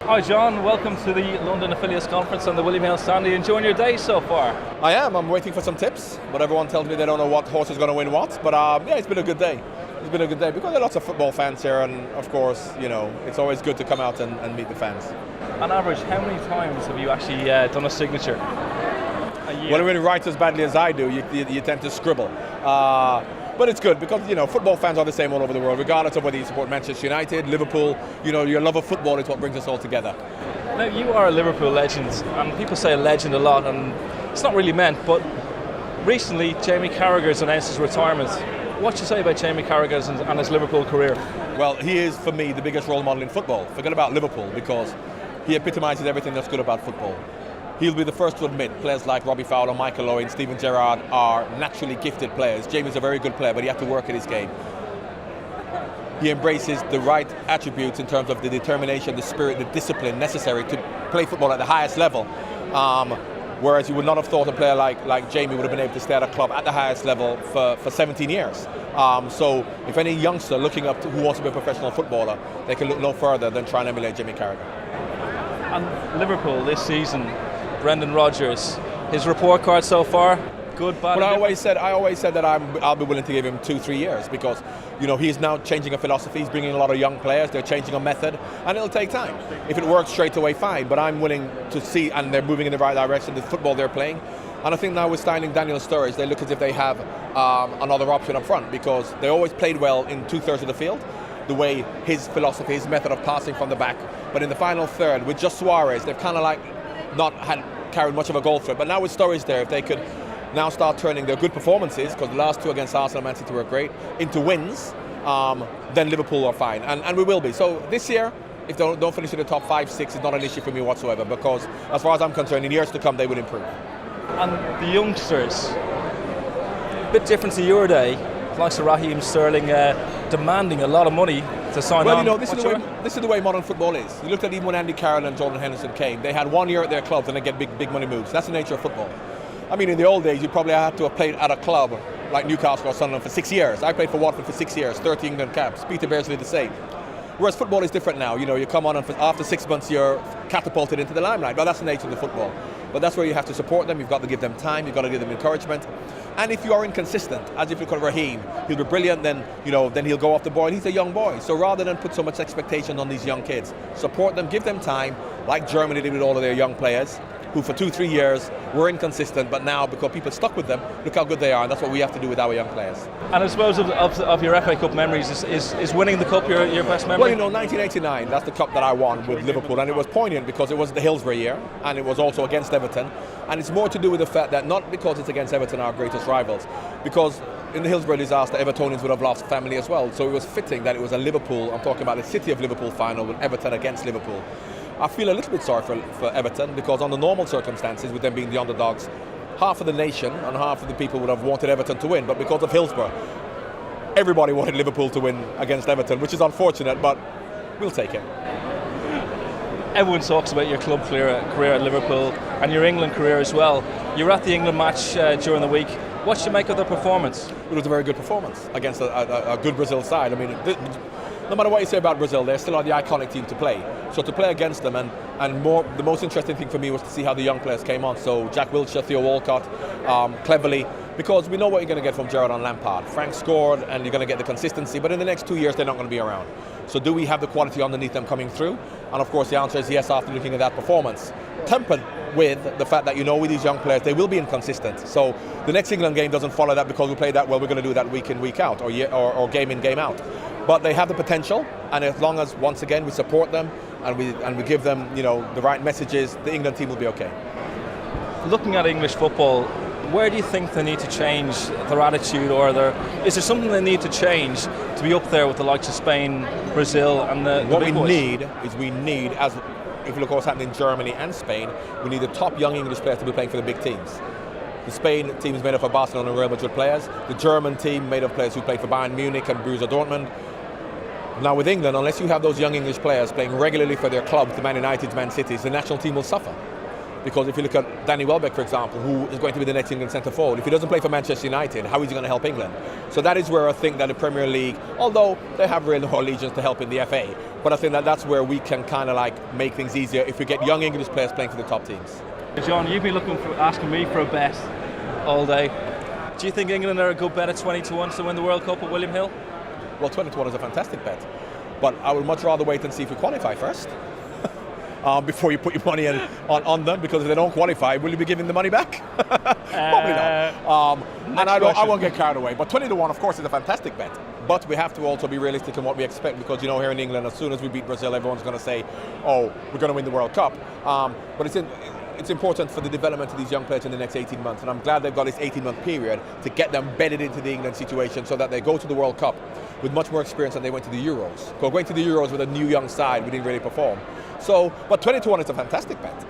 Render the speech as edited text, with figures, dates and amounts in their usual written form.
Hi John, welcome to the London Affiliates Conference and the William Hill Stand. Are you enjoying your day so far? I am. I'm waiting for some tips, but everyone tells me they don't know what horse is going to win what. But yeah, it's been a good day. It's been a good day because there are lots of football fans here, and of course, it's always good to come out and meet the fans. On average, how many times have you actually done a signature? Well, when you write as badly as I do, you tend to scribble. But it's good because football fans are the same all over the world, regardless of whether you support Manchester United, Liverpool. Your love of football is what brings us all together. Now, you are a Liverpool legend, and people say a legend a lot, and it's not really meant. But recently, Jamie Carragher's announced his retirement. What do you say about Jamie Carragher's and his Liverpool career? Well, he is for me the biggest role model in football. Forget about Liverpool because he epitomises everything that's good about football. He'll be the first to admit players like Robbie Fowler, Michael Owen, Steven Gerrard are naturally gifted players. Jamie's a very good player, but he had to work at his game. He embraces the right attributes in terms of the determination, the spirit, the discipline necessary to play football at the highest level. Whereas you would not have thought a player like Jamie would have been able to stay at a club at the highest level for 17 years. So if any youngster looking up to who wants to be a professional footballer, they can look no further than try and emulate Jamie Carragher. And Liverpool this season, Brendan Rodgers, his report card so far, good, bad? Well, I always said that I'll be willing to give him 2-3 years because he's now changing a philosophy. He's bringing a lot of young players. They're changing a method, and it'll take time. If it works straight away, fine. But I'm willing to see, and they're moving in the right direction. The football they're playing, and I think now with signing Daniel Sturridge, they look as if they have another option up front because they always played well in 2/3 of the field. The way his philosophy, his method of passing from the back, but in the final third with just Suarez, they've kind of like not had carried much of a goal threat. But now with Sturridge there, if they could now start turning their good performances, because the last two against Arsenal and Man City were great, into wins, then Liverpool are fine, and we will be. So this year, if they don't finish in the top 5-6, it's not an issue for me whatsoever, because as far as I'm concerned, in years to come, they will improve. And the youngsters, a bit different to your day, like Sir Raheem Sterling demanding a lot of money to sign on. Well, this is the way modern football is. You looked at even when Andy Carroll and Jordan Henderson came, they had 1 year at their clubs and they get big money moves. That's the nature of football. I mean, in the old days, you probably had to have played at a club like Newcastle or Sunderland for 6 years. I played for Watford for 6 years, 30 England caps. Peter Beardsley the same. Whereas football is different now. You come on and after 6 months you're catapulted into the limelight. Well, that's the nature of the football. But that's where you have to support them. You've got to give them time. You've got to give them encouragement. And if you are inconsistent, as if you look at Raheem, he'll be brilliant. Then he'll go off the boil. He's a young boy. So rather than put so much expectation on these young kids, support them, give them time, like Germany did with all of their young players, who for 2-3 years were inconsistent, but now because people stuck with them, look how good they are, and that's what we have to do with our young players. And I suppose of your FA Cup memories, is winning the cup your best memory? Well, 1989, that's the cup that I won with Liverpool, and it was poignant because it was the Hillsborough year, and it was also against Everton, and it's more to do with the fact that not because it's against Everton, our greatest rivals, because in the Hillsborough disaster, Evertonians would have lost family as well, so it was fitting that it was a Liverpool, I'm talking about the City of Liverpool final with Everton against Liverpool. I feel a little bit sorry for Everton because under normal circumstances, with them being the underdogs, half of the nation and half of the people would have wanted Everton to win, but because of Hillsborough, everybody wanted Liverpool to win against Everton, which is unfortunate, but we'll take it. Everyone talks about your club career at Liverpool and your England career as well. You were at the England match during the week. What did you make of the performance? It was a very good performance against a good Brazil side. I mean, no matter what you say about Brazil, they still are the iconic team to play. So to play against them, the most interesting thing for me was to see how the young players came on. So Jack Wilshere, Theo Walcott, Cleverley, because we know what you're going to get from Gerrard and Lampard. Frank scored, and you're going to get the consistency, but in the next 2 years, they're not going to be around. So do we have the quality underneath them coming through? And of course, the answer is yes after looking at that performance. Tempered with the fact that with these young players, they will be inconsistent. So the next England game doesn't follow that because we play that well, we're going to do that week in, week out, or game in, game out. But they have the potential, and as long as, once again, we support them and we give them, the right messages, the England team will be okay. Looking at English football, where do you think they need to change their attitude, or is there something they need to change to be up there with the likes of Spain, Brazil, and the what big we boys? need, as if you look at what's happening in Germany and Spain, we need the top young English players to be playing for the big teams. The Spain team is made up of Barcelona and Real Madrid players. The German team made of players who played for Bayern Munich and Borussia Dortmund. Now with England, unless you have those young English players playing regularly for their clubs, the Man United, Man Cities, the national team will suffer. Because if you look at Danny Welbeck, for example, who is going to be the next England centre forward, if he doesn't play for Manchester United, how is he going to help England? So that is where I think that the Premier League, although they have real allegiance to help in the FA, But I think that's where we can kind of like make things easier if we get young English players playing for the top teams. John, you've been asking me for a bet all day. Do you think England are a good bet at 20-1 to win the World Cup at William Hill? Well, 20-1 is a fantastic bet, but I would much rather wait and see if we qualify first. Before you put your money on them, because if they don't qualify, will you be giving the money back? Probably not. And I won't get carried away. But 20-1, of course, is a fantastic bet. But we have to also be realistic in what we expect, because here in England, as soon as we beat Brazil, everyone's going to say, "Oh, we're going to win the World Cup." But it's important for the development of these young players in the next 18 months, and I'm glad they've got this 18-month period to get them bedded into the England situation, so that they go to the World Cup with much more experience than they went to the Euros. Because going to the Euros with a new young side, we didn't really perform. But 20-1 is a fantastic bet.